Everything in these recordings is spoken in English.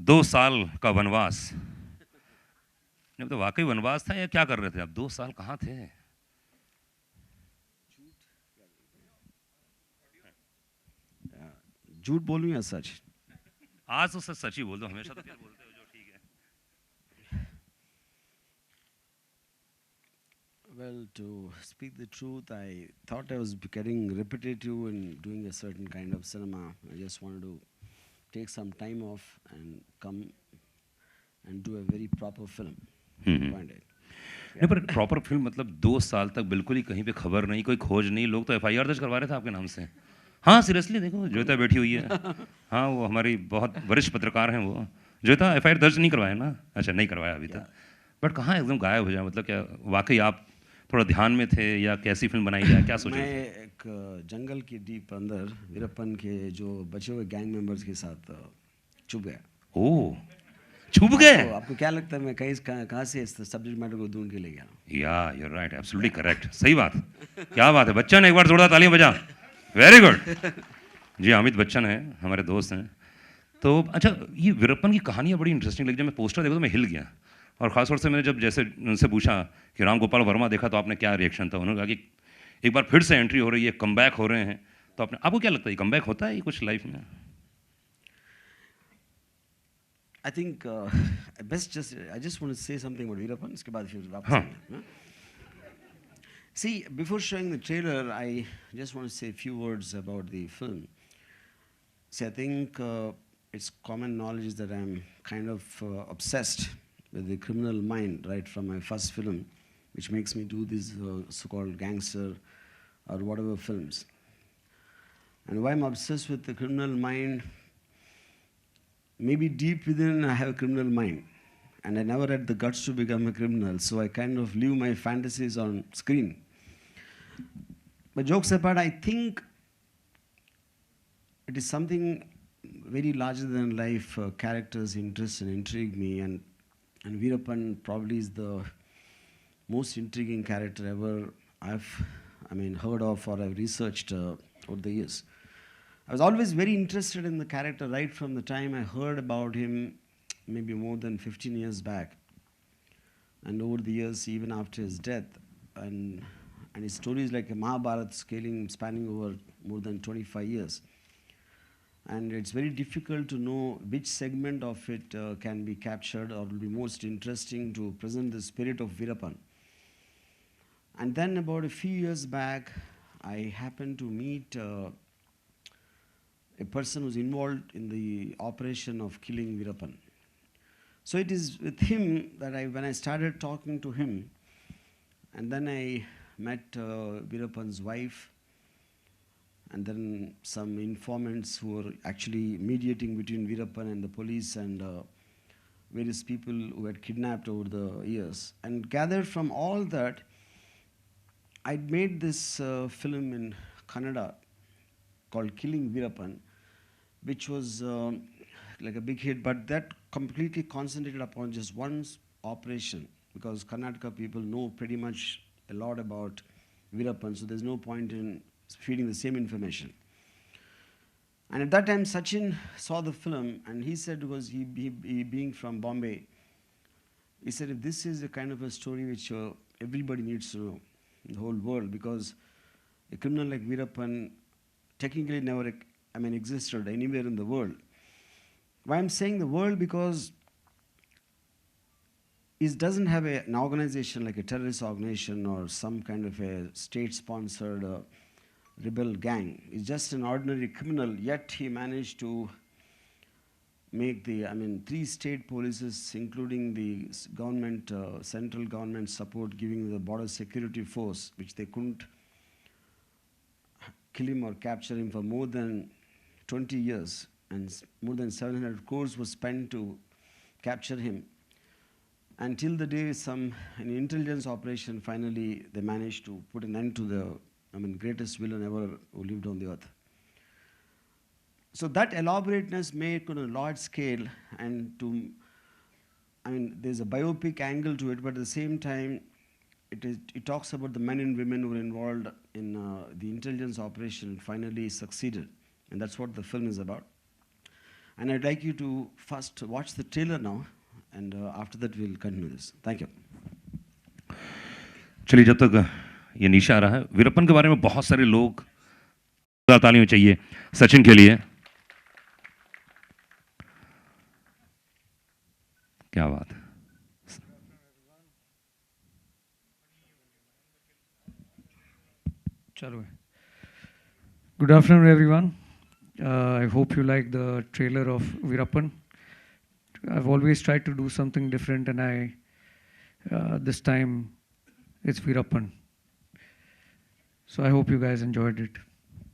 2 साल का वनवास। नहीं तो वाकई वनवास था या क्या कर रहे थे आप? 2 साल कहाँ थे? झूठ बोलूं या सच? आज तो सच सच ही बोल दो, हमेशा तो क्या बोलते हो जो ठीक है। Well, to speak the truth, I thought I was getting repetitive in doing a certain kind of cinema. I just wanted to take some time off and come and do a very proper film. Point it. नहीं Yeah. पर proper film मतलब 2 साल तक बिल्कुल ही कहीं पे खबर नहीं, कोई खोज नहीं, लोग तो एफआईआर दर्ज करवा रहे थे आपके नाम से। हाँ सीरियसली, देखो श्वेता बैठी हुई है। हाँ वो हमारी बहुत वरिष्ठ पत्रकार हैं वो। श्वेता, एफआईआर दर्ज नहीं करवाया ना? अच्छा नहीं करवाया अभी Yeah. तक। बट कहाँ एकदम गायब हो जाए, मतलब क्या वाकई आप थोड़ा ध्यान में थे या कैसी फिल्म बनाई जाए, क्या सोच मैं रहे थे? एक जंगल के डीप अंदर वीरप्पन के जो बचे हुए गैंग मेंबर्स के साथ छुप गया। ओह, छुप गए? आपको आपको क्या लगता है मैं कहाँ से इस सब्जेक्ट मैटर को ढूंढ के ले गया? या यू राइट, एब्सोल्युटली करेक्ट, सही बात। क्या बात है, बच्चन एक बार जोरदार तालियां बजा। Very good. जी अमित बच्चन है, हमारे दोस्त हैं। तो अच्छा, ये वीरप्पन की कहानियाँ बड़ी इंटरेस्टिंग लगी। जब मैं पोस्टर देखा तो मैं हिल गया। और ख़ासतौर से मैंने जब जैसे उनसे पूछा कि राम गोपाल वर्मा देखा तो आपने क्या रिएक्शन था, उन्होंने कहा कि एक बार फिर से एंट्री हो रही है, कमबैक हो रहे हैं। तो आपको क्या लगता है कमबैक होता है ये कुछ लाइफ में? I think I just want to say something about Veerappan. इसके बाद फिर वापस हाँ। आएंगे, हाँ? See, before showing the trailer, I just want to say a few words about the film. See, I think it's common knowledge that I'm kind of obsessed with the criminal mind right from my first film, which makes me do these so-called gangster or whatever films. And why I'm obsessed with the criminal mind, maybe deep within I have a criminal mind. And I never had the guts to become a criminal, so I kind of live my fantasies on screen. But jokes apart, I think it is something very larger than life. Characters interest and intrigue me, and Veerappan probably is the most intriguing character ever heard of or I've researched over the years. I was always very interested in the character right from the time I heard about him, maybe more than 15 years back, and over the years, even after his death, and his story is like a Mahabharata spanning over more than 25 years. And it's very difficult to know which segment of it can be captured or will be most interesting to present the spirit of Veerappan. And then about a few years back, I happened to meet a person who's involved in the operation of killing Veerappan. So it is with him that when I started talking to him, and then I met Veerappan's wife, and then some informants who were actually mediating between Veerappan and the police and various people who had kidnapped over the years. And gathered from all that, I'd made this film in Kannada called Killing Veerappan, which was like a big hit, but that completely concentrated upon just one operation, because Karnataka people know pretty much a lot about Veerappan, so there's no point in feeding the same information. And at that time, Sachin saw the film, and he said, because he being from Bombay, he said, if this is a kind of a story which everybody needs to know in the whole world, because a criminal like Veerappan technically never existed anywhere in the world. Why I'm saying the world, because it doesn't have an organization like a terrorist organization or some kind of a state-sponsored rebel gang. He's just an ordinary criminal, yet he managed to make three state polices, including the government, central government support, giving the border security force, which they couldn't kill him or capture him for more than 20 years, and more than 700 crores was spent to capture him. Until the day an intelligence operation, finally they managed to put an end to the greatest villain ever who lived on the earth. So that elaborateness made on a large scale, and there's a biopic angle to it, but at the same time, it talks about the men and women who were involved in the intelligence operation and finally succeeded. And that's what the film is about. And I'd like you to first watch the trailer now, and after that we'll continue this. Thank you. चलिए, जब तक ये निशा आ रहा है, वीरप्पन के बारे में बहुत सारे लोग तालियां चाहिए सचिन के लिए। क्या बात है। चलो, good afternoon everyone. I hope you like the trailer of Veerappan. I've always tried to do something different, and this time it's Veerappan. So I hope you guys enjoyed it.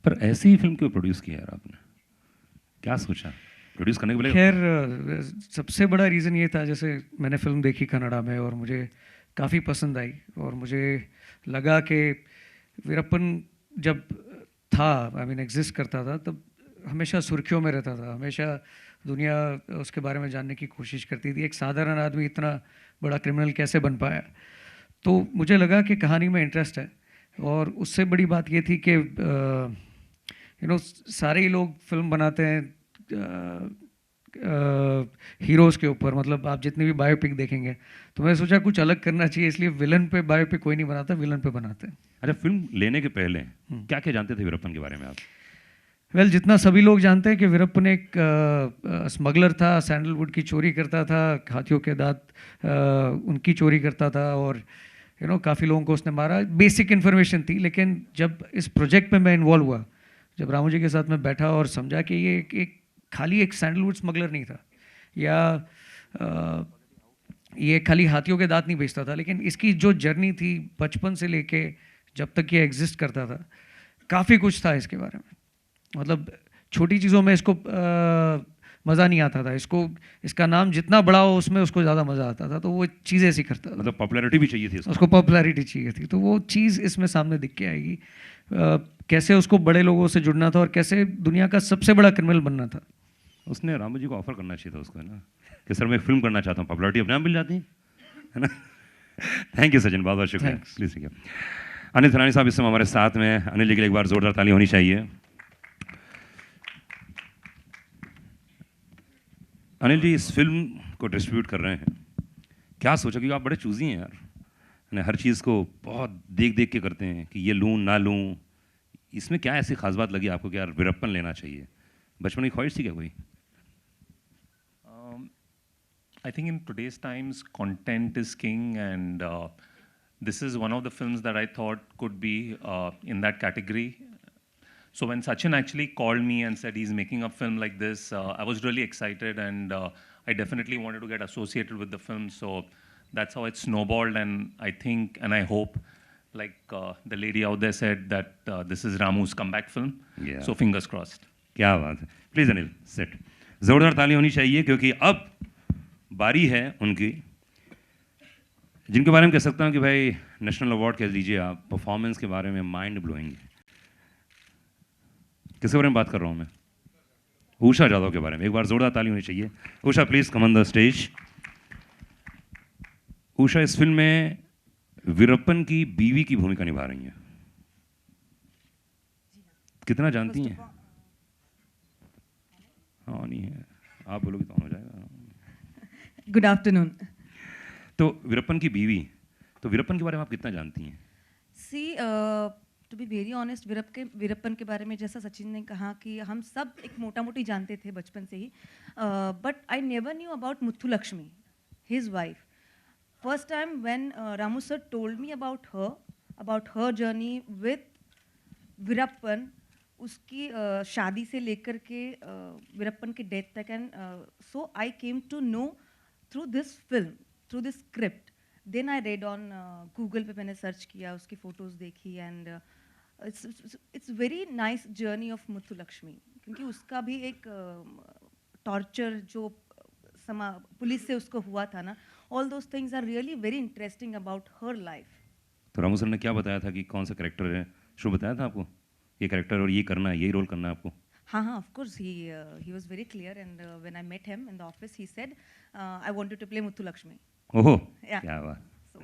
पर ऐसी ही फिल्म क्यों produce किया यार आपने? क्या सोचा produce करने के लिए? खैर, सबसे बड़ा रीज़न ये था, जैसे मैंने फिल्म देखी कन्नड़ा में और मुझे काफ़ी पसंद आई, और मुझे लगा कि वीरप्पन जब था, आई मीन एग्जिस्ट करता था, तब हमेशा सुर्खियों में रहता था, हमेशा दुनिया उसके बारे में जानने की कोशिश करती थी। एक साधारण आदमी इतना बड़ा क्रिमिनल कैसे बन पाया? तो मुझे लगा कि कहानी में इंटरेस्ट है, और उससे बड़ी बात ये थी कि सारे ही लोग फिल्म बनाते हैं हीरोज़ के ऊपर, मतलब आप जितनी भी बायोपिक देखेंगे, तो मैं सोचा कुछ अलग करना चाहिए, इसलिए विलन पे बायोपिक कोई नहीं बनाता, विलन पे बनाते हैं। अच्छा, फिल्म लेने के पहले क्या क्या जानते थे वीरप्पन के बारे में आप? वेल, जितना सभी लोग जानते हैं कि वीरप्पन एक स्मगलर था, सैंडलवुड की चोरी करता था, हाथियों के दांत उनकी चोरी करता था, और काफ़ी लोगों को उसने मारा। बेसिक इन्फॉर्मेशन थी, लेकिन जब इस प्रोजेक्ट में मैं इन्वॉल्व हुआ, जब रामू जी के साथ में बैठा और समझा कि ये एक खाली एक सैंडलवुड स्मगलर नहीं था, या ये खाली हाथियों के दांत नहीं बेचता था, लेकिन इसकी जो जर्नी थी बचपन से लेके जब तक ये एग्जिस्ट करता था, काफ़ी कुछ था इसके बारे में। मतलब छोटी चीज़ों में इसको मज़ा नहीं आता था, इसका नाम जितना बड़ा हो उसमें उसको ज़्यादा मज़ा आता था, तो वो चीज़ ऐसी करता था। मतलब पॉपुलैरिटी भी चाहिए थी उसको पॉपुलैरिटी चाहिए थी, तो वो चीज़ इसमें सामने दिख के आएगी, कैसे उसको बड़े लोगों से जुड़ना था और कैसे दुनिया का सबसे बड़ा क्रिमिनल बनना था। उसने रामू जी को ऑफर करना चाहिए था उसको, है ना, कि सर मैं फिल्म करना चाहता हूँ, पॉपुलैरिटी अपने आप मिल जाती है ना। थैंक यू सचिन, बहुत बहुत शुक्रिया। प्लीज ठीक है। अनिल थरानी साहब इस समय हमारे साथ में, अनिल जी के लिए एक बार जोरदार ताली होनी चाहिए। अनिल जी इस फिल्म को डिस्ट्रीब्यूट कर रहे हैं, क्या सोचा? कि आप बड़े चूजी हैं यार, है हर चीज़ को बहुत देख देख के करते हैं कि ये लूँ ना लूँ। इसमें क्या ऐसी खास बात लगी आपको कि यार वीरप्पन लेना चाहिए? बचपन की ख्वाहिश थी क्या कोई? I think in today's times, content is king, and this is one of the films that I thought could be in that category. So when Sachin actually called me and said he's making a film like this, I was really excited, and I definitely wanted to get associated with the film. So that's how it snowballed, and I think and I hope, like the lady out there said, that this is Ramu's comeback film. Yeah. So fingers crossed. क्या बात है। Please Anil set, ज़ोरदार ताली होनी चाहिए, क्योंकि अब बारी है उनकी, जिनके बारे में कह सकता हूँ कि भाई नेशनल अवार्ड कह लीजिए आप, परफॉर्मेंस के बारे में माइंड ब्लोइंग। किसके बारे में बात कर रहा हूँ मैं? उषा जादव के बारे में। एक बार जोरदार ताली होनी चाहिए। Usha please come on the stage. Usha इस फिल्म में वीरप्पन की बीवी की भूमिका निभा रही हैं। कितना जानती हैं? हाँ नहीं है, आप बोलोगे तो हो जाएगा। Good afternoon. तो वीरप्पन की बीवी, तो वीरप्पन के बारे में आप कितना जानती हैं? See to be very honest, Veerappan के बारे में जैसा सचिन ने कहा कि हम सब एक मोटा मोटी जानते थे बचपन से ही, but I never knew about Muthulakshmi, his wife. First time when Ramu sir told me about her journey with Veerappan, उसकी शादी से लेकर के वीरप्पन की डेथ तक, and so I came to know through this film, through this script. Then I read on Google पे, मैंने search किया, उसकी फ़ोटोज़ देखी, and it's very nice journey of Muthulakshmi, क्योंकि उसका भी एक टॉर्चर जो पुलिस से उसको हुआ था ना, all those things are really very interesting about her life. तो रामू सर ने क्या बताया था कि कौन सा कैरेक्टर है? शुरू बताया था आपको ये कैरेक्टर और ये करना है, यही रोल करना है आपको? हाँ, of course he was very clear, and when I met him in the office he said I wanted to play Muthulakshmi. ओहो, Yeah. क्या बात। So,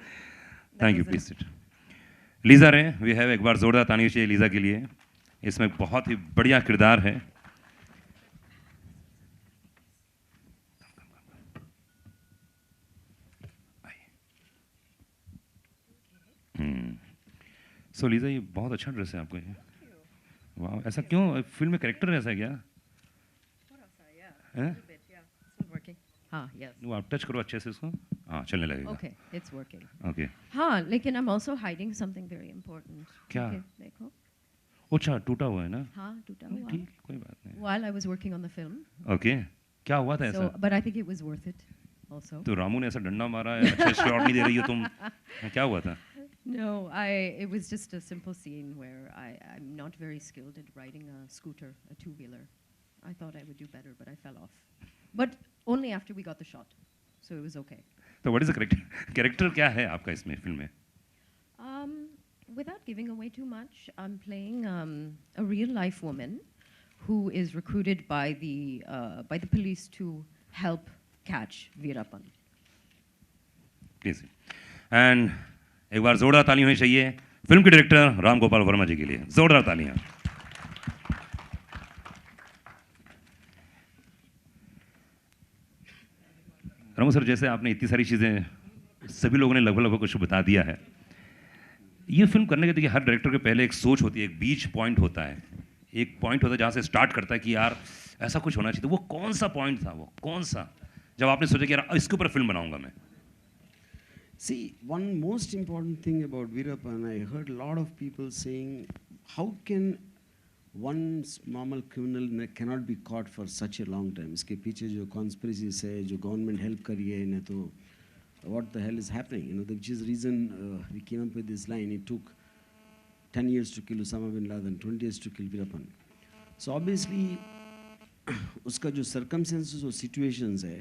thank you, please sit. Lisa Ray, we have एक बार जोरदार ताली चाहिए लीजा के लिए। इसमें बहुत ही बढ़िया किरदार है। सो लीजा ये बहुत अच्छा ड्रेस है आपको ये वाह ऐसा क्यों फिल्म में कैरेक्टर ऐसा है क्या हैं Still working. हाँ, yes. वो आप टच करो अच्छे से इसको हाँ चलने लगेगा Okay, it's working. ओके हाँ, लेकिन I'm also hiding something very important. क्या? Okay, देखो. अच्छा टूटा हुआ है ना हाँ, टूटा हुआ. ठीक कोई बात नहीं While I was working on the film. Okay क्या हुआ था So, ऐसा but I think it was worth it also. तो रामू ने ऐसा डंडा मारा है अच्छे शॉट नहीं दे रही हो तुम क्या हुआ था No, it was just a simple scene where I'm not very skilled at riding a scooter, a two-wheeler. I thought I would do better, but I fell off. But only after we got the shot, so it was okay. तो what is the character क्या है आपका इसमें film में Without giving away too much, I'm playing a real-life woman who is recruited by the police to help catch Veerappan. Please and एक बार जोरदार ताली होनी चाहिए फिल्म के डायरेक्टर राम गोपाल वर्मा जी के लिए जोरदार तालियां रामू सर जैसे आपने इतनी सारी चीज़ें सभी लोगों ने लगभग लगभग कुछ बता दिया है ये फिल्म करने के देखिए हर डायरेक्टर के पहले एक सोच होती है एक बीच पॉइंट होता है एक पॉइंट होता है जहाँ से स्टार्ट करता है कि यार ऐसा कुछ होना चाहिए तो वो कौन सा पॉइंट था वो कौन सा जब आपने सोचा कि यार इसके ऊपर फिल्म बनाऊंगा मैं See, one most important thing about Veerappan, I heard a lot of people saying, how can one normal criminal cannot be caught for such a long time? इसके पीछे जो conspiracies है, जो government help करी है, नहीं तो what the hell is happening? You know, which is the reason we came up with this line. It took 10 years to kill Osama bin Laden, 20 years to kill Veerappan. So obviously, उसका जो circumstances और situations है,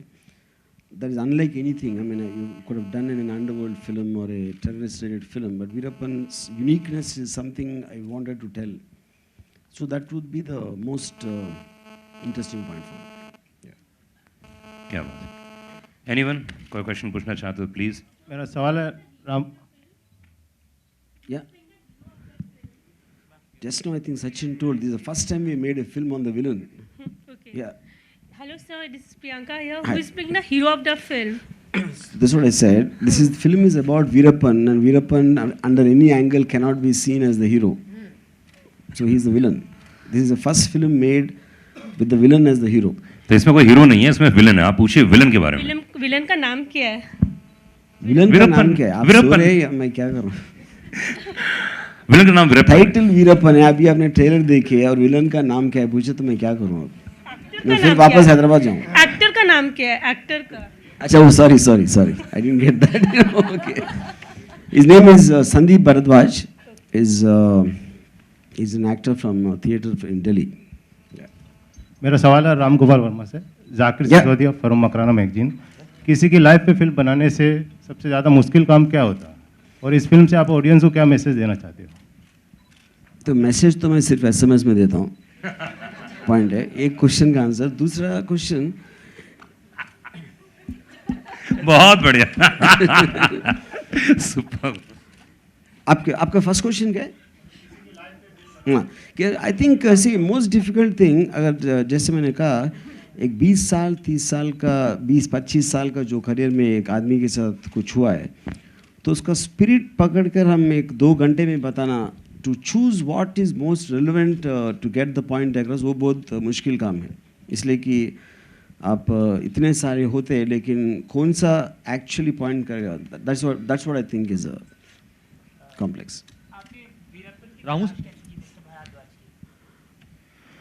that is unlike anything. I mean, you could have done an underworld film or a terrorist-related film, but Veerappan's uniqueness is something I wanted to tell. So that would be the most interesting point for me. क्या बात है anyone कोई question पूछना चाहते हो please मेरा सवाल है Ram Yeah. Just now, I think Sachin told this is the first time we made a film on the villain. Okay. Yeah. Hello, sir. This is Priyanka here. Hi. Who is playing the hero of the film? That's what I said. This is film is about Veerappan, and Veerappan under any angle cannot be seen as the hero. So he's the villain. This is the first film made with the villain as the hero. तो इसमें कोई hero नहीं है इसमें villain है आप पूछिए villain के बारे में विलन का नाम क्या है? विलन का वीरप्पन, नाम क्या है? आप वीरप्पन। सो रहे हैं या मैं क्या करूं? विलन का नाम वीरप्पन है। टाइटल वीरप्पन है, अभी आपने ट्रेलर देखे और विलन का नाम क्या है पूछे तो मैं क्या करूं अब? एक्टर मैं का फिर नाम वापस क्या है? हैदराबाद जाऊं। एक्टर का नाम क्या है? एक्टर का अच्छा वो sorry I didn't get that. Okay. His name is Sandeep Bharadwaj. He's an actor from theatre in Delhi. मेरा सवाल है राम गोपाल वर्मा से Zakir Yeah. Sisodia forum Makrana magazine किसी की लाइफ पे फिल्म बनाने से सबसे ज़्यादा मुश्किल काम क्या होता है और इस फिल्म से आप ऑडियंस को क्या मैसेज देना चाहते हो तो मैसेज तो मैं सिर्फ SMS में देता हूँ पॉइंट है एक क्वेश्चन का आंसर दूसरा क्वेश्चन बहुत बढ़िया सुपर आपका फर्स्ट क्वेश्चन क्या है हाँ कि I think the most difficult thing अगर जैसे मैंने कहा एक 20 साल 30 साल का 20-25 साल का जो करियर में एक आदमी के साथ कुछ हुआ है तो उसका स्पिरिट पकड़कर हम एक 2 घंटे में बताना to choose what is most relevant to get the point across वो बहुत मुश्किल काम है इसलिए कि आप इतने सारे होते हैं लेकिन कौन सा एक्चुअली पॉइंट करेगा that's what I think is complex Ramu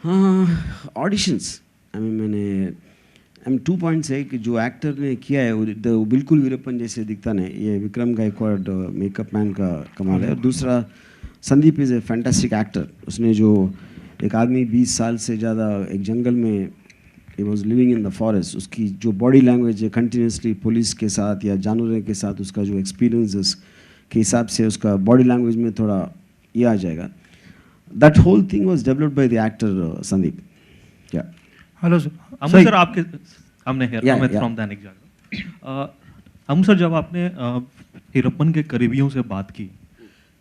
हाँ ऑडिशंस आई मीन मैंने 2 पॉइंट्स है कि जो एक्टर ने किया है वो बिल्कुल वीरप्पन जैसे दिखता नहीं ये विक्रम गायकवाड मेकअप मैन का कमाल है और दूसरा Sandeep is a fantastic actor उसने जो एक आदमी 20 साल से ज़्यादा एक जंगल में he was living in the forest उसकी जो बॉडी लैंग्वेज है कंटिन्यूसली पुलिस के साथ या जानवरों के साथ उसका जो एक्सपीरियंसेस के हिसाब से उसका बॉडी लैंग्वेज में थोड़ा ये आ जाएगा that whole thing was developed by the actor Sandeep या हेलो सर अमू सर आपके सामने है Yeah, Amit yeah. From Dainik Jagran Amu sir जब आपने वीरप्पन के करीबियों से बात की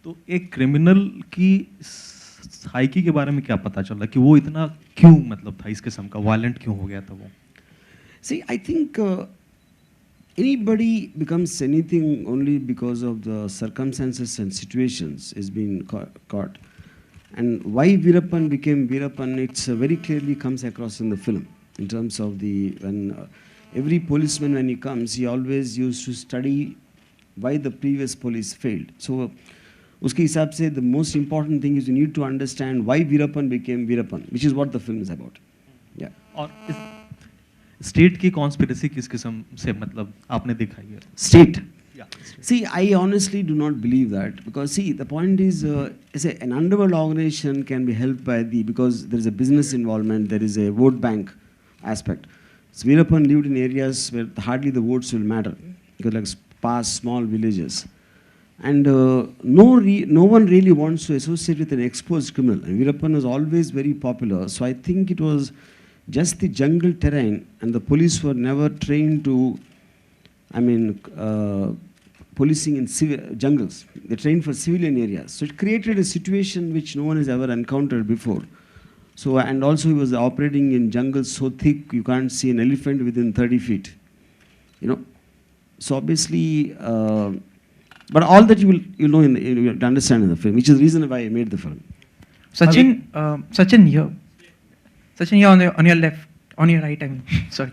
तो एक क्रिमिनल की साइकी के बारे में क्या पता चला कि वो इतना क्यों मतलब था इस किस्म का वायलेंट क्यों हो गया था वो See, I think anybody becomes anything only because of the circumstances and situations is being caught. And why Veerappan became Veerappan, it's very clearly comes across in the film. In terms of when every policeman when he comes, he always used to study why the previous police failed. So, uske hisab se the most important thing is you need to understand why Veerappan became Veerappan, which is what the film is about. Yeah. और state की conspiracy किस किस्म से मतलब आपने दिखाई है? State. See, I honestly do not believe that because see, the point is, an underworld organization can be helped by because there is a business involvement, there is a vote bank aspect. So Veerappan lived in areas where hardly the votes will matter because like past small villages, and no one really wants to associate with an exposed criminal. And Veerappan was always very popular, so I think it was just the jungle terrain, and the police were never trained to. Policing in jungles. They trained for civilian areas. So it created a situation which no one has ever encountered before. So, and also he was operating in jungles so thick you can't see an elephant within 30 feet. You know. So obviously, but all that you know you have to understand in the film, which is the reason why I made the film. Sachin here. Sachin here on your left, on your right. I mean, sorry,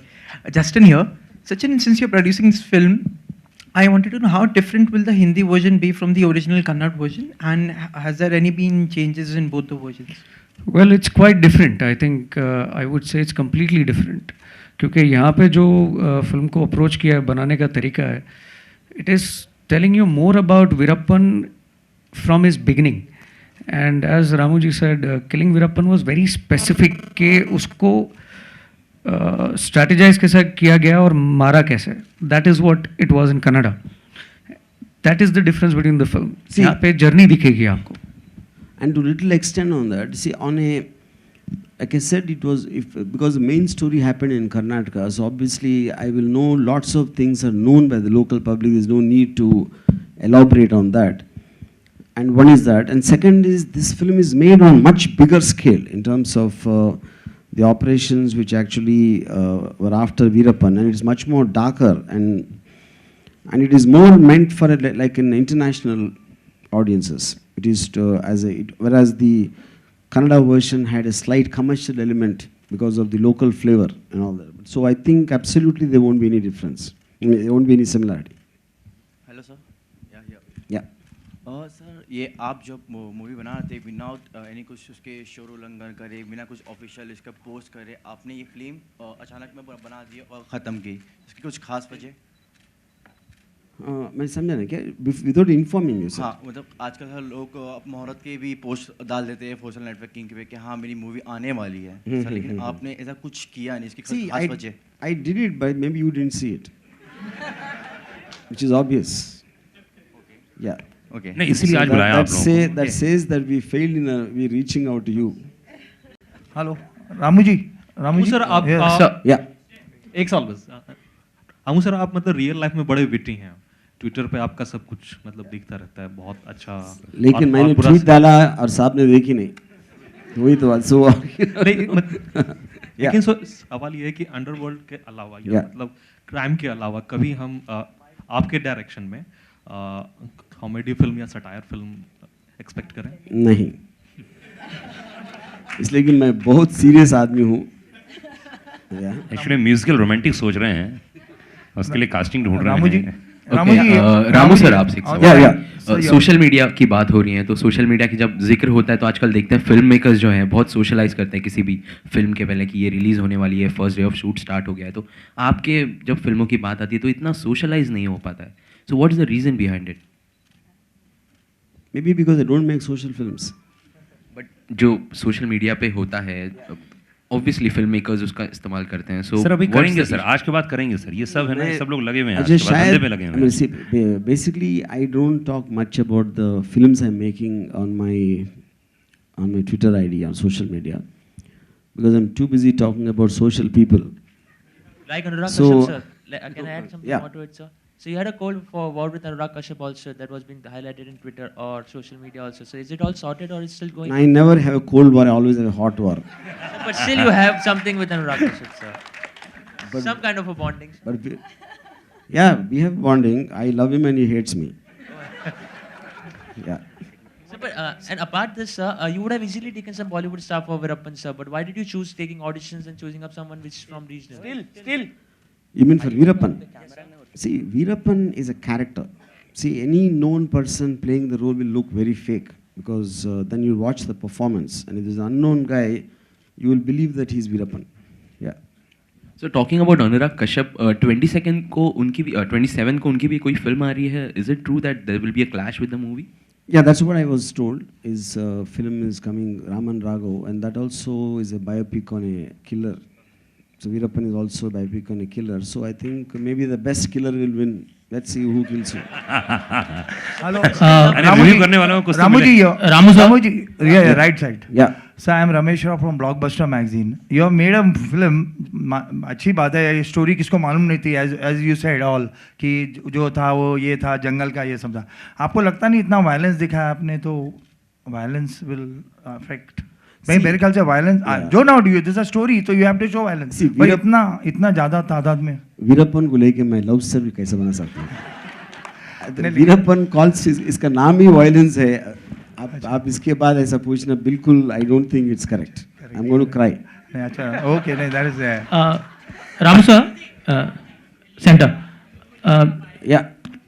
Justin here. Sachin, since you're producing this film, I wanted to know how different will the Hindi version be from the original Kannada version, and has there any been changes in both the versions? Well, it's quite different. I think I would say it's completely different. क्योंकि यहाँ पे जो film को approach किया है बनाने का तरीका है, it is telling you more about Veerappan from his beginning. And as Ramu ji said, killing Veerappan was very specific कि उसको strategize कैसे किया गया और मारा कैसे. That is what it was in Kannada. That is the difference between the film. See, यहाँ पे journey दिखेगी आपको. And to little extent on that, see, like I said, it was because the main story happened in Karnataka, so obviously I will know lots of things are known by the local public. There's no need to elaborate on that. And one is that, and second is this film is made on much bigger scale in terms of the operations which actually were after Veerappan, and it's much more darker and it is more meant for like an international audiences. It is whereas the Kannada version had a slight commercial element because of the local flavor and all that. So I think absolutely there won't be any difference. There won't be any similarity. Hello sir. Yeah. Sir ये आप जब movie बना रहे थे without any कुछ उसके शोर उल्लंघन करे बिना कुछ ऑफिशियल इसका पोस्ट करे आपने ये फिल्म अचानक में बना दी और ख़त्म की इसकी कुछ खास वजह? मैं समझा ना क्या विदाउट इन्फॉर्मिंग यू सर? हाँ मतलब आजकल लोग मुहूर्त के भी पोस्ट डाल देते हैं सोशल नेटवर्किंग पे कि हाँ मेरी मूवी आने वाली है सर, लेकिन आपने ऐसा कुछ किया नहीं इसकी खास वजह? I did it but maybe you didn't see it, which is obvious. Yeah. Okay. नहीं इसीलिए आज बुलाया आप लोगों को. That says that we failed in we reaching out to you. Hello Ramu ji. Ramu sir आप yeah. एक सवाल बस. रामू सर आप मतलब रियल लाइफ में बड़े विटी हैं. ट्विटर पे आपका सब कुछ मतलब दिखता रहता है बहुत अच्छा. लेकिन मैंने ट्वीट डाला और साहब ने देखी नहीं. वही तो बात. सो लेकिन सवाल ये है कि अंडरवर्ल्ड के अलावा या मतलब क्राइम के अलावा कभी हम आपके डायरेक्शन में कॉमेडी फिल्म या सटायर फिल्म एक्सपेक्ट करें? नहीं, इसलिए कि मैं बहुत सीरियस आदमी हूँ. एक्चुअली म्यूजिकल रोमांटिक सोच रहे हैं, उसके लिए कास्टिंग ढूंढ रहे हैं. रामू सर आपसे सोशल मीडिया की बात हो रही है, तो सोशल मीडिया की जब जिक्र होता है तो आजकल देखते हैं फिल्म मेकर्स जो हैं बहुत सोशलाइज करते हैं किसी भी फिल्म के पहले कि ये रिलीज़ होने वाली है, first day of shoot start हो गया है. तो आपके जब फिल्मों की बात आती है तो इतना सोशलाइज नहीं हो पाता है. So what is the reason behind it? Maybe because I don't make social films. But जो सोशल मीडिया पे होता है ऑब्वियसली फिल्म मेकर्स उसका इस्तेमाल करते हैं. सो सर अभी करेंगे सर, आज के बाद करेंगे सर. ये सब है ना, सब लोग लगे हुए हैं आज के बाद धंधे पे लगे हुए हैं. Basically I don't talk much about the films I'm making on my Twitter ID on social media because I'm too busy talking about social people. Like Anurag Kashyap sir, can I add something more to it sir? So you had a cold war with Anurag Kashyap also that was being highlighted in Twitter or social media also. So is it all sorted or is it still going? I never have a cold war, I always have a hot war. But still you have something with Anurag Kashyap sir. Some kind of a bonding. But Yeah, we have bonding. I love him and he hates me. Yeah. So, but, and apart this, sir, you would have easily taken some Bollywood star for Virappan, sir. But why did you choose taking auditions and choosing up someone which is from regional? Still. You mean for Veerappan? See, Veerappan is a character. See, any known person playing the role will look very fake because then you watch the performance, and if there's an unknown guy, you will believe that he's Veerappan. Yeah. So talking about Anurag Kashyap, 22nd को उनकी भी 27 को उनकी भी कोई film आ रही है. Is it true that there will be a clash with the movie? Yeah, that's what I was told. His film is coming, Raman Raghav, and that also is a biopic on a killer. So Veerappan is also a biopic on a killer. So I think maybe the best killer will win. Let's see who kills him. Hello. Ramuji, yeah, right side. Yeah. So I am Ramesh Rao from Blockbuster Magazine. You have made a film. अच्छी बात है ये story किसको मालूम नहीं थी as you said all कि जो था वो ये था जंगल का ये सब था. आपको लगता नहीं इतना वायलेंस दिखाया आपने तो वायलेंस will affect. भाई मेरे ख्याल से वायलेंस जो ना डू दिस अ स्टोरी तो you have to show violence. भाई इतना ज़्यादा तादाद में वीरप्पन को लेके मैं लव स्टोरी कैसे बना सकता हूँ? वीरप्पन कॉल्स इसका नाम ही वायलेंस है. आप इसके बाद ऐसा पूछना बिल्कुल I don't think it's correct. I am going to cry. नहीं अच्छा ओके नहीं that is Ramu sir centre या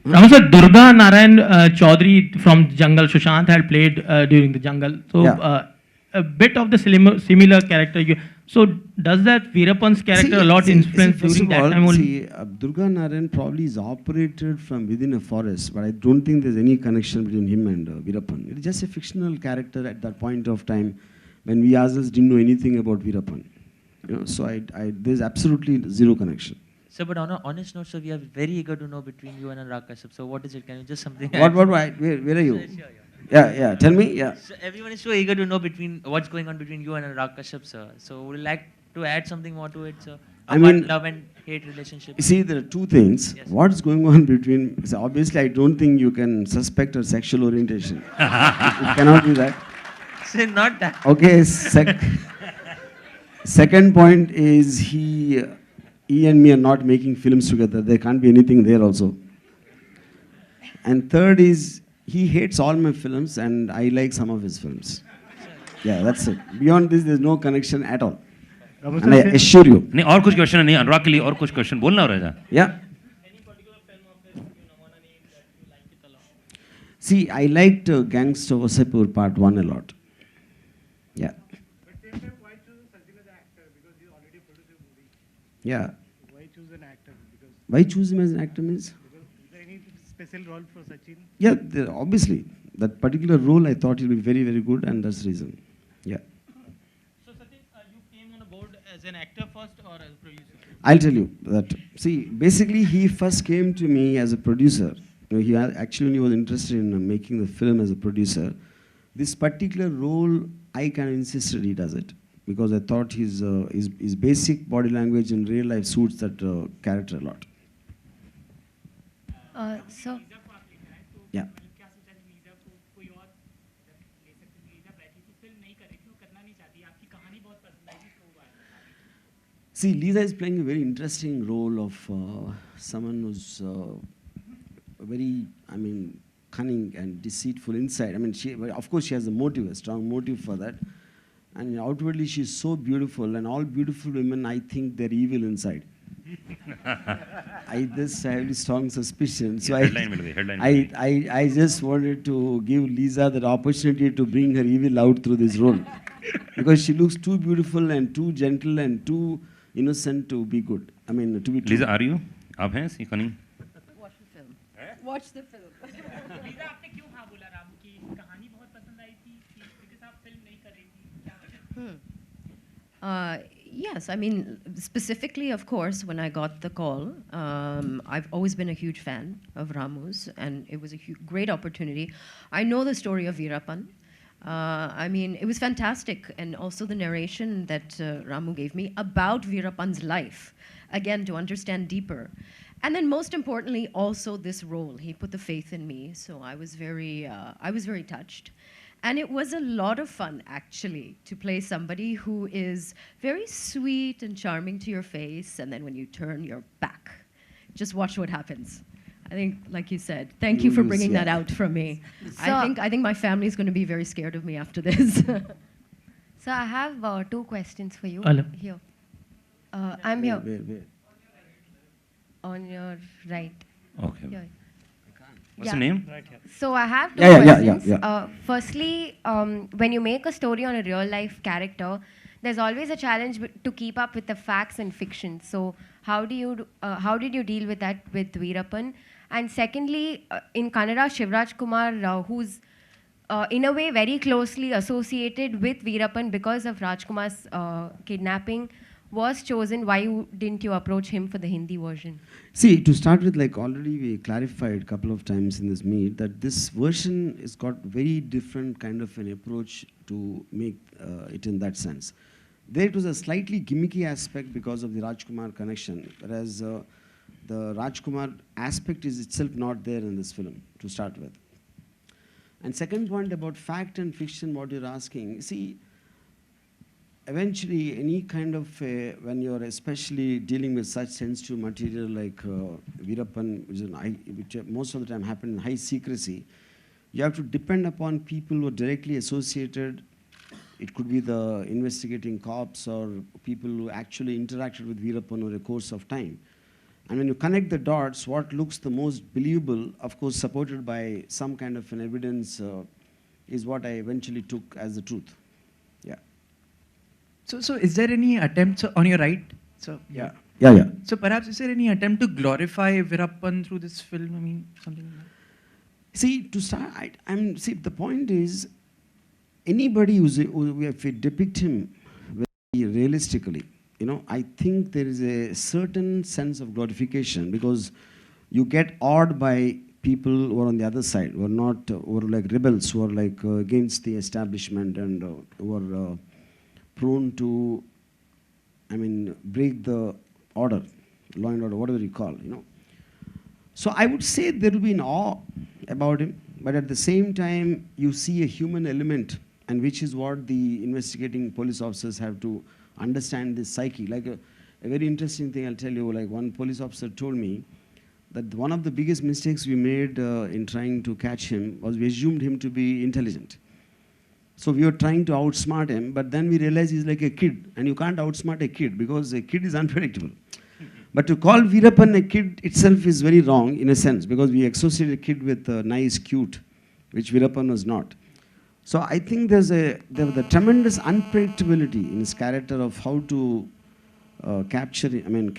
Ramu sir, Durga Narayan Chaudhary from Jungle, Sushant had played during the Jungle. So a bit of the similar character. So does that Veerappan's character a lot influence during that time only? See, Durga Narayan probably is operated from within a forest, but I don't think there's any connection between him and Veerappan. It's just a fictional character at that point of time when we ourselves didn't know anything about Veerappan. You know, so there's absolutely zero connection. Sir, but on an honest note, sir, we are very eager to know between you and Anurag Kashyap. So what is it? Can you just something? Where are you? Yeah. Tell me. Yeah. So everyone is so eager to know between what's going on between you and Anurag Kashyap, sir. So would you like to add something more to it, sir? I mean, love and hate relationship. See, there are two things. Yes. What's going on between? So obviously, I don't think you can suspect her sexual orientation. You cannot do that. So not that. Okay. Second point is he and me are not making films together. There can't be anything there also. And third is he hates all my films and I like some of his films. Yeah, that's it. Beyond this, there's no connection at all. And I assure you. नहीं और कुछ question नहीं अनुराग के लिए और कुछ question बोलना हो रहा है. Yeah. See, I liked Gangster Vasapur Part 1 a lot. Yeah. Yeah. Why choose an actor? Why choose him as an actor means? Is there any special role for Sachin? Yeah, obviously. That particular role I thought he'll be very, very good and that's the reason. Yeah. So Sachin, you came on board as an actor first or as a producer? I'll tell you that. See, basically he first came to me as a producer. You know, he actually was interested in making the film as a producer. This particular role, I kind of insisted he does it. Because I thought his basic body language in real life suits that character a lot. So Yeah. See, Lisa is playing a very interesting role of someone who's very, cunning and deceitful inside. Of course, she has a motive, a strong motive for that. And outwardly, she's so beautiful, and all beautiful women, I think they're evil inside. I just have a strong suspicion. So I just wanted to give Lisa the opportunity to bring her evil out through this role. Because she looks too beautiful and too gentle and too innocent to be good. To be true. Lisa, are you? आप हैं see cunning? Watch the film. Watch the film. Lisa आपने क्यों हाँ बोला रामू की कहानी बहुत पसंद आई थी because आप फिल्म नहीं कर रही थी क्या? Yes, specifically, of course, when I got the call, I've always been a huge fan of Ramu's, and it was a great opportunity. I know the story of Veerappan. It was fantastic, and also the narration that Ramu gave me about Veerappan's life, again, to understand deeper. And then most importantly, also this role. He put the faith in me, so I was very touched. And it was a lot of fun, actually, to play somebody who is very sweet and charming to your face, and then when you turn your back, just watch what happens. I think, like you said, thank you You for lose, bringing that yeah. out from me. So- I think my family is going to be very scared of me after this. So I have two questions for you. Hello. Here. I'm here. Where? On your right. Okay. Here. What's Yeah. your name? So I have two Yeah, questions. yeah. Firstly, when you make a story on a real life character, there's always a challenge to keep up with the facts and fiction. So how did you deal with that with Veerappan? And secondly, in Kannada, Shivraj Kumar, who's in a way very closely associated with Veerappan because of Rajkumar's kidnapping, was chosen. Why didn't you approach him for the Hindi version? See, to start with, like already we clarified a couple of times in this meet that this version has got very different kind of an approach to make it in that sense. There it was a slightly gimmicky aspect because of the Rajkumar connection, whereas the Rajkumar aspect is itself not there in this film to start with. And second point about fact and fiction, what you're asking, see, eventually any kind of, when you're especially dealing with such sensitive material like Veerappan, which most of the time happen in high secrecy, you have to depend upon people who are directly associated. It could be the investigating cops or people who actually interacted with Veerappan over a course of time. And when you connect the dots, what looks the most believable, of course supported by some kind of an evidence, is what I eventually took as the truth. Yeah. So is there any attempt on your right? So Yeah. So perhaps is there any attempt to glorify Veerappan through this film? I mean, something like that. See, to start, see, the point is, anybody if we depict him very realistically, you know, I think there is a certain sense of glorification because you get awed by people who are on the other side, who are not, who are like rebels, who are like against the establishment and who are prone to, I mean, break the order, law and order, whatever you call, you know. So I would say there will be an awe about him, but at the same time, you see a human element, and which is what the investigating police officers have to understand this psyche. Like a very interesting thing I'll tell you, like one police officer told me that one of the biggest mistakes we made in trying to catch him was we assumed him to be intelligent. So we were trying to outsmart him, but then we realized he's like a kid, and you can't outsmart a kid because a kid is unpredictable. But to call Veerappan a kid itself is very wrong in a sense, because we associate a kid with nice, cute, which Veerappan was not. So I think there was a tremendous unpredictability in his character of how to capture it. I mean,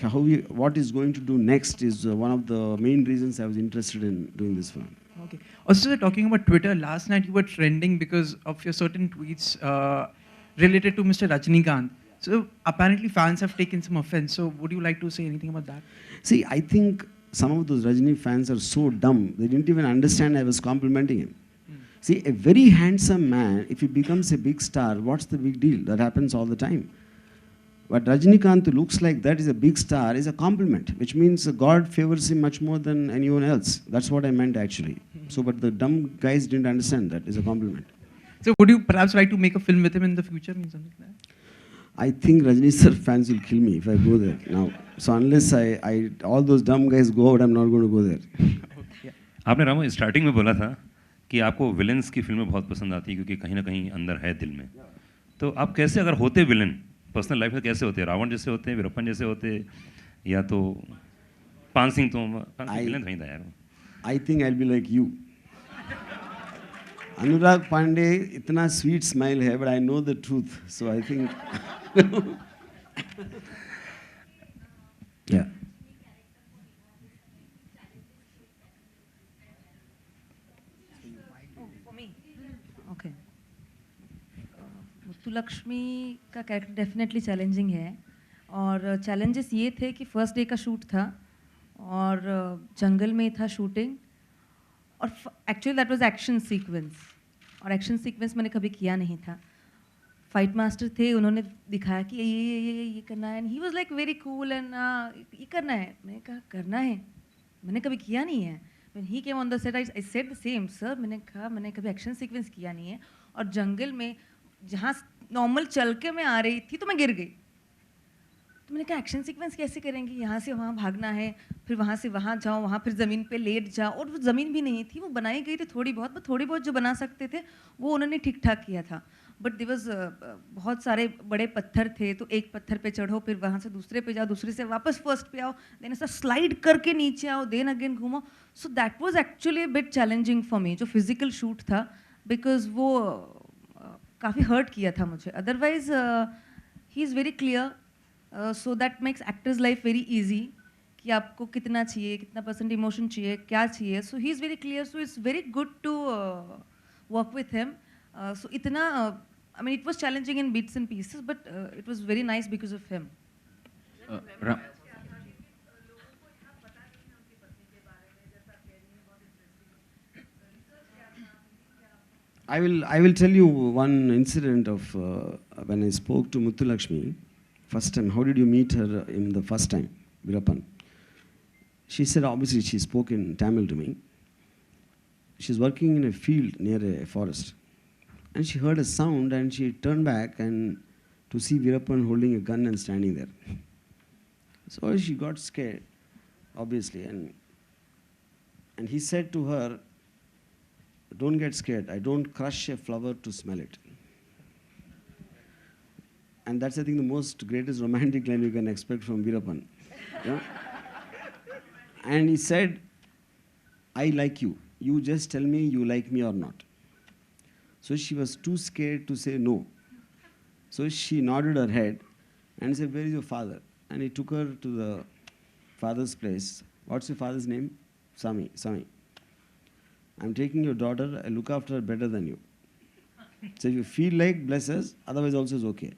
what he's going to do next is one of the main reasons I was interested in doing this film. Okay. Also, talking about Twitter, last night you were trending because of your certain tweets related to Mr. Rajinikanth. So apparently fans have taken some offense. So would you like to say anything about that? See, I think some of those Rajini fans are so dumb, they didn't even understand I was complimenting him. See, a very handsome man, if he becomes a big star, what's the big deal? That happens all the time. But Rajinikanth, who looks like that is a big star, is a compliment, which means God favors him much more than anyone else. That's what I meant actually. So, but the dumb guys didn't understand that is a compliment. So would you perhaps like to make a film with him in the future? Something like that? I think Rajini sir fans will kill me if I go there now. So unless all those dumb guys go out, I'm not going to go there. आपने Ramu starting में बोला था कि आपको villains की फिल्में बहुत पसंद आती है क्योंकि कहीं ना कहीं अंदर है दिल में. तो आप कैसे अगर होते विलेन पर्सनल लाइफ में कैसे होते हैं? रावण जैसे होते हैं, वीरप्पन जैसे होते हैं, या तो पान सिंह तो विलेन नहीं था यार. I think I'll be like you. Anurag Pandey, इतना sweet smile है, but I know the truth. So I think, yeah. Okay. Muthulakshmi का कैरेक्टर डेफिनेटली चैलेंजिंग है, और चैलेंजेस ये थे कि फर्स्ट डे का शूट था और जंगल में था शूटिंग, और actually that was action sequence, और एक्शन सीक्वेंस मैंने कभी किया नहीं था. फाइट मास्टर थे, उन्होंने दिखाया कि ये करना है, and he was like very cool and ये करना है. मैंने कहा करना है, मैंने कभी किया नहीं है. When he came on the set, I said the same, sir. मैंने कहा मैंने कभी एक्शन सीक्वेंस किया नहीं है, और जंगल में जहाँ नॉर्मल चल के मैं आ रही थी तो मैं गिर गई. तो मैंने कहा एक्शन सीक्वेंस कैसे करेंगे, यहाँ से वहाँ भागना है, फिर वहाँ से वहाँ जाओ, वहाँ फिर ज़मीन पे लेट जाओ, और वो ज़मीन भी नहीं थी, वो बनाई गई थी थोड़ी बहुत, पर थोड़ी बहुत जो बना सकते थे वो उन्होंने ठीक ठाक किया था। बट दिवस बहुत सारे बड़े पत्थर थे, तो एक पत्थर पे चढ़ो, फिर वहाँ से दूसरे पे जाओ, दूसरे से वापस फर्स्ट पे आओ, देन ऐसा स्लाइड करके नीचे आओ, देन अगेन घूमो। So that was actually a bit challenging for me, जो फिजिकल शूट था, बिकॉज वो काफ़ी हर्ट किया था मुझे। Otherwise he is very clear, so that makes actors life very easy कि आपको कितना चाहिए, कितना परसेंट इमोशन चाहिए, क्या चाहिए। So he is very clear, so it's very good to work with him. So itna, I mean, it was challenging in bits and pieces, but it was very nice because of him. I will tell you one incident of when I spoke to Muthulakshmi first time. How did you meet her in the first time, Veerappan? She said, obviously she spoke in Tamil to me. She's working in a field near a forest. And she heard a sound and she turned back and to see Veerappan holding a gun and standing there. So she got scared, obviously, and he said to her, don't get scared, I don't crush a flower to smell it. And that's, I think, the most greatest romantic line you can expect from Veerappan. Yeah? And he said, I like you, you just tell me you like me or not. So she was too scared to say no. So she nodded her head and said, where is your father? And he took her to the father's place. What's your father's name? Sami. I'm taking your daughter, I look after her better than you. So if you feel like, bless us, otherwise also is okay.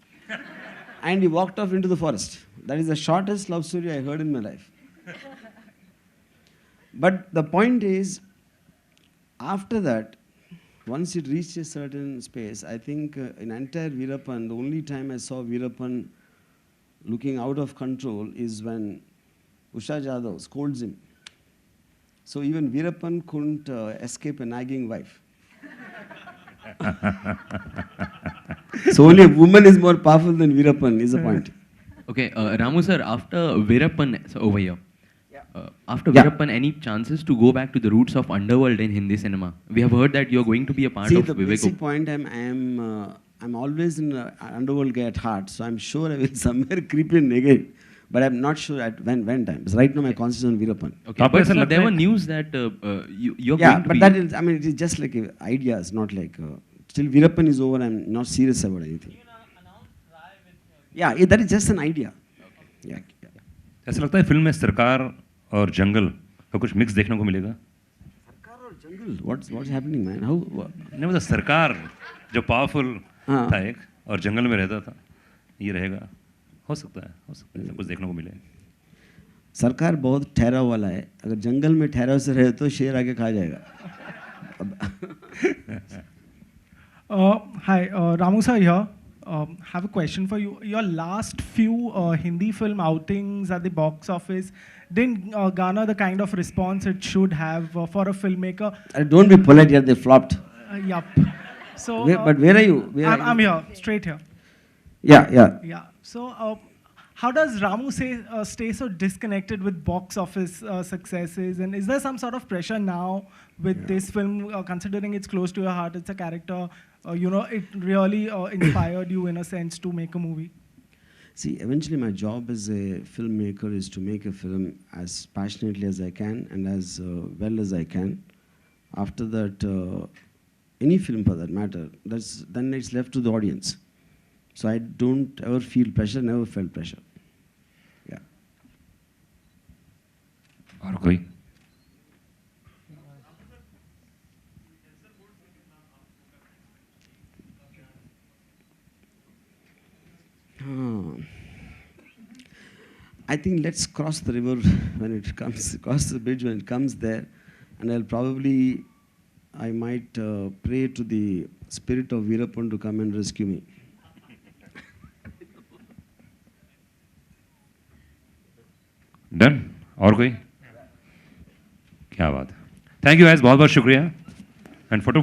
And he walked off into the forest. That is the shortest love story I heard in my life. But the point is, after that, once it reached a certain space, I think in entire Veerappan, the only time I saw Veerappan looking out of control is when Usha Jadhav scolds him. So even Veerappan couldn't escape a nagging wife. So only a woman is more powerful than Veerappan is the point. Okay, Ramu sir, after Veerappan, so over here. After Veerappan, any chances to go back to the roots of underworld in Hindi cinema? We have heard that you are going to be a part of the Vivek. basic point, I'm always an underworld guy at heart, so I'm sure I will somewhere creep in again. But I'm not sure at when time. Because right now my concentration on Veerappan. Okay, but sir, there were news that you're going to but be... that is, I mean, it is just like ideas, not like... till Veerappan is over, I'm not serious about anything. Yeah, that is just an idea. Yeah. ऐसा लगता है film में सरकार और जंगल का कुछ mix देखने को मिलेगा? सरकार और जंगल? What's happening, man? How? नहीं मतलब सरकार जो पावरफुल था एक और जंगल में रहता था, ये रहेगा? हो सकता है सब कुछ देखने को मिले। सरकार बहुत ठहराव वाला है, अगर जंगल में ठहराव से रहे तो शेर आगे खा जाएगा। Hi, Ramu sir here. Have a question for you. Your last few Hindi film outings at the box office didn't garner the kind of response it should have for a filmmaker. Don't be polite here, they flopped. Yup. So, but where are you? I'm here, straight here. Yeah. So, how does Ramu stay so disconnected with box office successes? And is there some sort of pressure now with this film, considering it's close to your heart, it's a character, it really inspired you in a sense to make a movie? See, eventually my job as a filmmaker is to make a film as passionately as I can and as well as I can. After that, any film for that matter, then it's left to the audience. So I don't ever feel pressure, never felt pressure. Yeah. और कोई? I think let's cross the river when it comes, cross the bridge when it comes there, and I might pray to the spirit of Veerappan to come and rescue me. Done? और कोई? क्या बात है। Thank you guys, बहुत बहुत शुक्रिया। And photo